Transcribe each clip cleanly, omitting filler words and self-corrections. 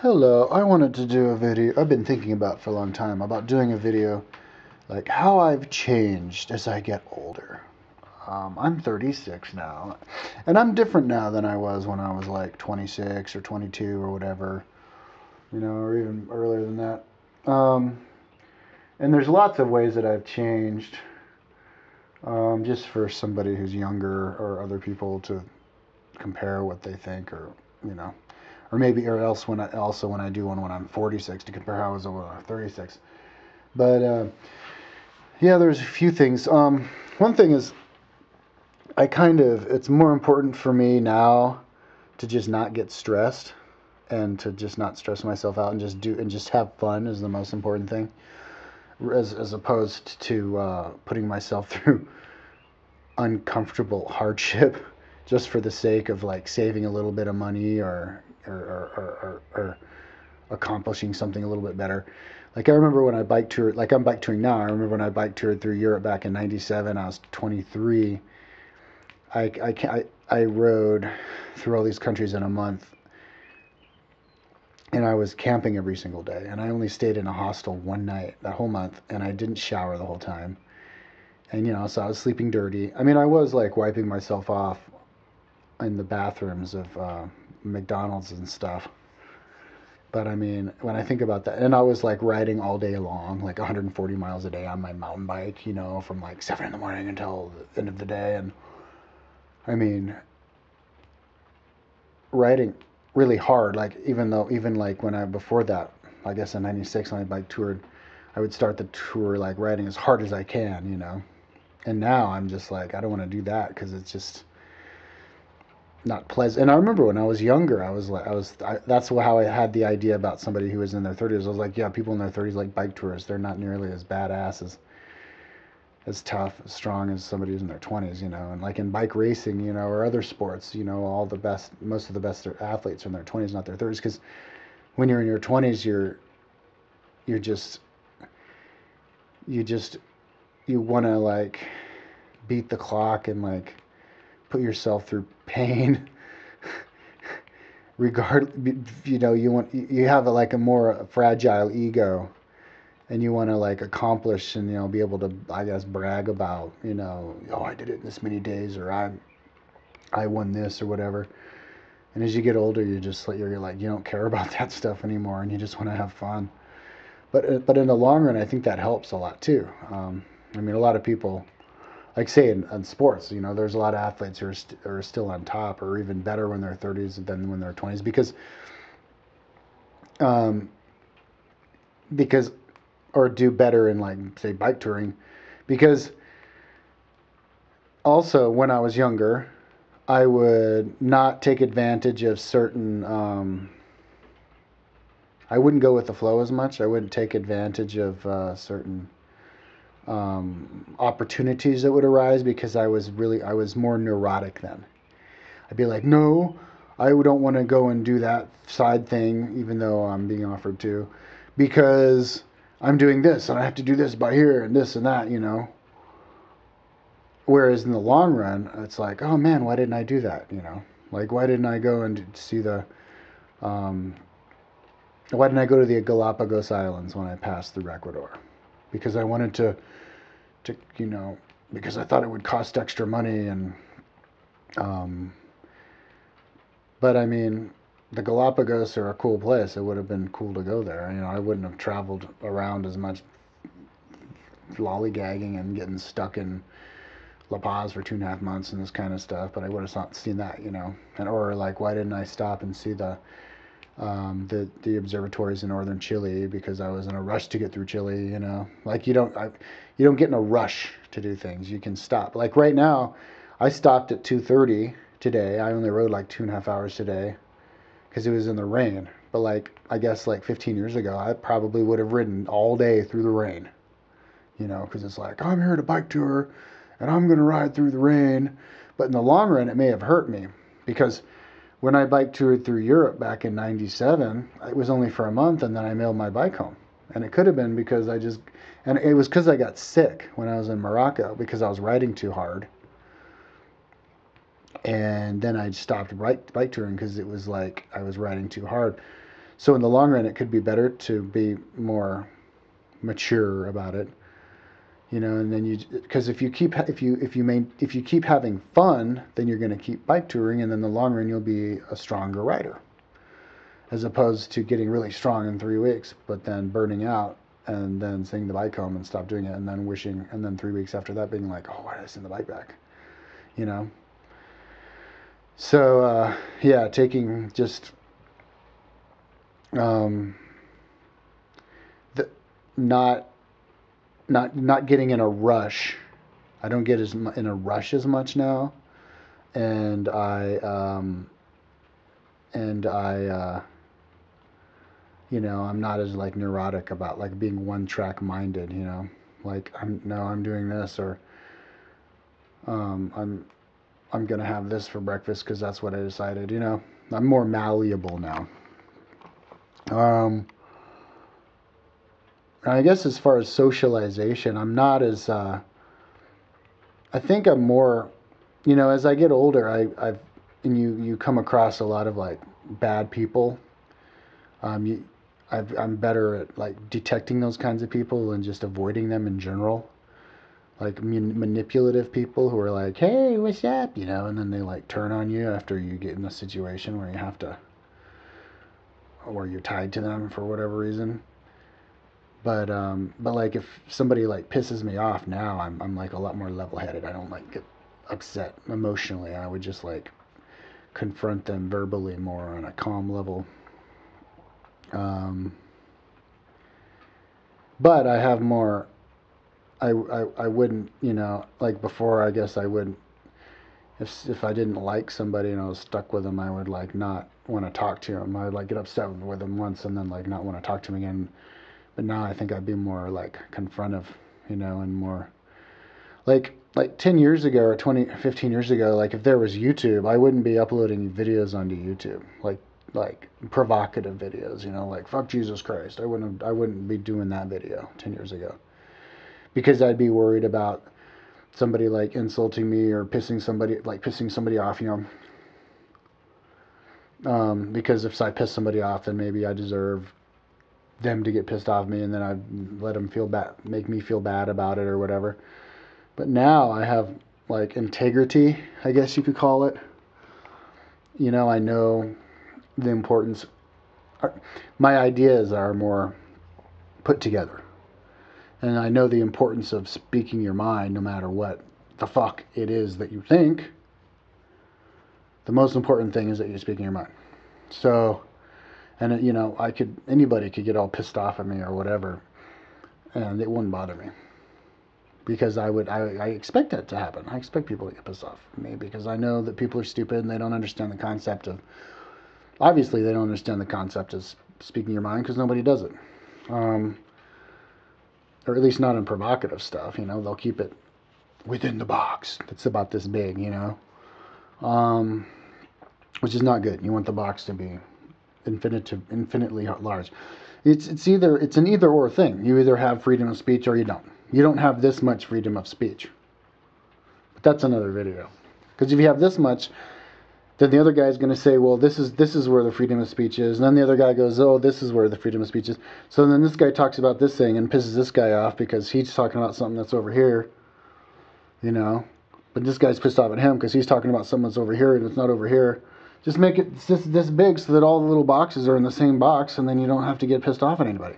Hello, I wanted to do a video I've been thinking about for a long time about doing a video like how I've changed as I get older. I'm 36 now, and I'm different now than I was when I was like 26 or 22 or whatever, or even earlier than that. Um, and there's lots of ways that I've changed, just for somebody who's younger or other people to compare what they think, or you know, or maybe or else when I do one when I'm 46 to compare how I was when I was 36. But yeah, there's a few things. One thing is it's more important for me now to just not get stressed and to just not stress myself out and just have fun is the most important thing, as opposed to putting myself through uncomfortable hardship just for the sake of like saving a little bit of money or accomplishing something a little bit better. Like I remember when I bike toured, like I'm bike touring now. I remember when I bike toured through Europe back in '97. I was 23. I rode through all these countries in a month, and I was camping every single day. And I only stayed in a hostel one night that whole month, and I didn't shower the whole time. And so I was sleeping dirty. I mean, I was like wiping myself off in the bathrooms of McDonald's and stuff. But I mean, when I think about that, and I was like riding all day long, like 140 miles a day on my mountain bike, from like 7 in the morning until the end of the day. And I mean, riding really hard, like even like before that, I guess in '96 when I bike toured, I would start the tour like riding as hard as I can. And now I'm just like, I don't want to do that because it's just not pleasant. And I remember when I was younger, that's how I had the idea about somebody who was in their 30s. I was like, yeah, people in their 30s like bike tourists. They're not nearly as badass as tough, as strong as somebody who's in their 20s, And like in bike racing, or other sports, most of the best athletes are in their 20s, not their 30s. Because when you're in your 20s, you're just you want to like beat the clock and like put yourself through pain. You have like a more fragile ego, and you want to like accomplish and be able to, I guess, brag about, oh, I did it in this many days, or I won this or whatever. And as you get older, you're like you don't care about that stuff anymore, and you just want to have fun. But in the long run, I think that helps a lot too. I mean, a lot of people, like say in sports, there's a lot of athletes who are still on top or even better when they're 30s than when they're 20s um, because or do better in like say bike touring, because also when I was younger, I would not take advantage of certain. I wouldn't go with the flow as much. I wouldn't take advantage of certain opportunities that would arise because I was more neurotic then. I'd be like, no, I don't want to go and do that side thing, even though I'm being offered to, because I'm doing this and I have to do this by here and this and that. Whereas in the long run, it's like, oh man, why didn't I do that? Like why didn't I go and see um, why didn't I go to the Galapagos Islands when I passed through Ecuador? Because I wanted to because I thought it would cost extra money um, but I mean, the Galapagos are a cool place. It would have been cool to go there. I wouldn't have traveled around as much lollygagging and getting stuck in La Paz for 2.5 months and this kind of stuff. But I would have seen that. Or like, why didn't I stop and see the observatories in northern Chile because I was in a rush to get through Chile. Like you don't get in a rush to do things. You can stop. Like right now, I stopped at 2:30 today. I only rode like 2.5 hours today because it was in the rain. But like I guess like 15 years ago, I probably would have ridden all day through the rain. Because it's like I'm here to bike tour, and I'm gonna ride through the rain. But in the long run, it may have hurt me because when I bike toured through Europe back in '97, it was only for a month, and then I mailed my bike home. And it could have been because and it was because I got sick when I was in Morocco because I was riding too hard. And then I stopped bike touring because it was like I was riding too hard. So in the long run, it could be better to be more mature about it, you know. And then because if you keep having fun, then you're going to keep bike touring, and in the long run, you'll be a stronger rider, as opposed to getting really strong in 3 weeks, but then burning out and then sending the bike home and stop doing it, and then wishing, and then 3 weeks after that being like, oh, why did I send the bike back, you know. So yeah, taking just um, the, not getting in a rush. I don't get in a rush as much now, and you know, I'm not as like neurotic about like being one track minded, you know, like I'm doing this, or I'm gonna have this for breakfast because that's what I decided, you know. I'm more malleable now. I guess as far as socialization, I'm not as I think I'm more, you know, as I get older, and you come across a lot of like bad people. You, I'm better at like detecting those kinds of people and just avoiding them in general. Like manipulative people who are like, "Hey, what's up?" You know, and then they like turn on you after you get in a situation where you have to, or you're tied to them for whatever reason. But like if somebody like pisses me off now, I'm like a lot more level-headed. I don't like get upset emotionally. I would just like confront them verbally more on a calm level. Um, but I have more. I wouldn't, you know, like before. I guess I wouldn't. If I didn't like somebody and I was stuck with them, I would like not want to talk to them. I would like get upset with them once and then like not want to talk to them again. But now I think I'd be more like confrontive, you know, and more like 10 years ago or 15 years ago, like if there was YouTube, I wouldn't be uploading videos onto YouTube, like provocative videos, you know, like fuck Jesus Christ. I wouldn't be doing that video 10 years ago because I'd be worried about somebody like insulting me or pissing somebody off, you know. Because if I piss somebody off, then maybe I deserve them to get pissed off at me, and then I let them feel bad, make me feel bad about it or whatever. But now I have like integrity, I guess you could call it. You know, I know the importance. My ideas are more put together, and I know the importance of speaking your mind, no matter what the fuck it is that you think. The most important thing is that you're speaking your mind. So, and you know, anybody could get all pissed off at me or whatever, and it wouldn't bother me. Because I expect that to happen. I expect people to get pissed off at me because I know that people are stupid and they don't understand the concept of, obviously they don't understand the concept of speaking your mind because nobody does it. Or at least not in provocative stuff, you know, they'll keep it within the box. It's about this big, you know, which is not good. You want the box to be infinitely large. It's an either or thing. You either have freedom of speech or you don't. You don't have this much freedom of speech. But that's another video. Because if you have this much, then the other guy is going to say, well, this is where the freedom of speech is. And then the other guy goes, oh, this is where the freedom of speech is. So then this guy talks about this thing and pisses this guy off because he's talking about something that's over here, you know. But this guy's pissed off at him because he's talking about something that's over here and it's not over here. Just make it this big so that all the little boxes are in the same box, and then you don't have to get pissed off at anybody.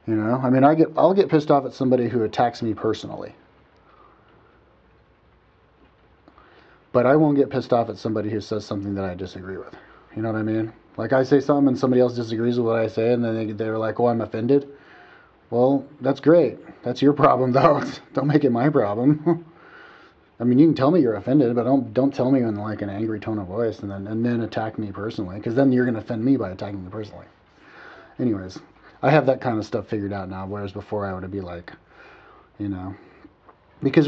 You know, I mean, I'll get pissed off at somebody who attacks me personally, but I won't get pissed off at somebody who says something that I disagree with. You know what I mean? Like I say something and somebody else disagrees with what I say, and then they're like, "Oh, I'm offended." Well, that's great. That's your problem, though. Don't make it my problem. I mean, you can tell me you're offended, but don't tell me in like an angry tone of voice, and then attack me personally, because then you're gonna offend me by attacking me personally. Anyways. I have that kind of stuff figured out now, whereas before I would be like, you know, because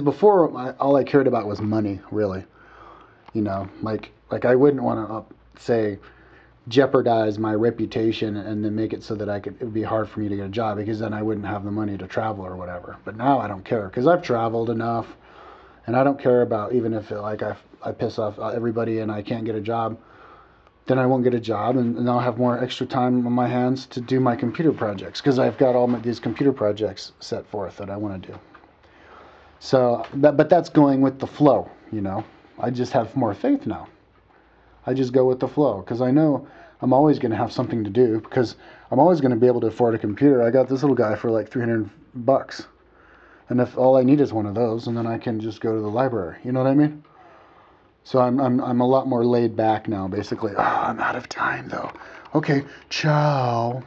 before all I cared about was money, really, you know, like I wouldn't want to say jeopardize my reputation and then make it so that it would be hard for me to get a job because then I wouldn't have the money to travel or whatever. But now I don't care because I've traveled enough, and I don't care about even if I piss off everybody and I can't get a job. then I won't get a job, and I'll have more extra time on my hands to do my computer projects, because I've got all these computer projects set forth that I want to do. So, but that's going with the flow, you know. I just have more faith now. I just go with the flow, because I know I'm always going to have something to do, because I'm always going to be able to afford a computer. I got this little guy for like $300, and if all I need is one of those, and then I can just go to the library. You know what I mean? So I'm a lot more laid back now, basically. Oh, I'm out of time though. Okay, ciao.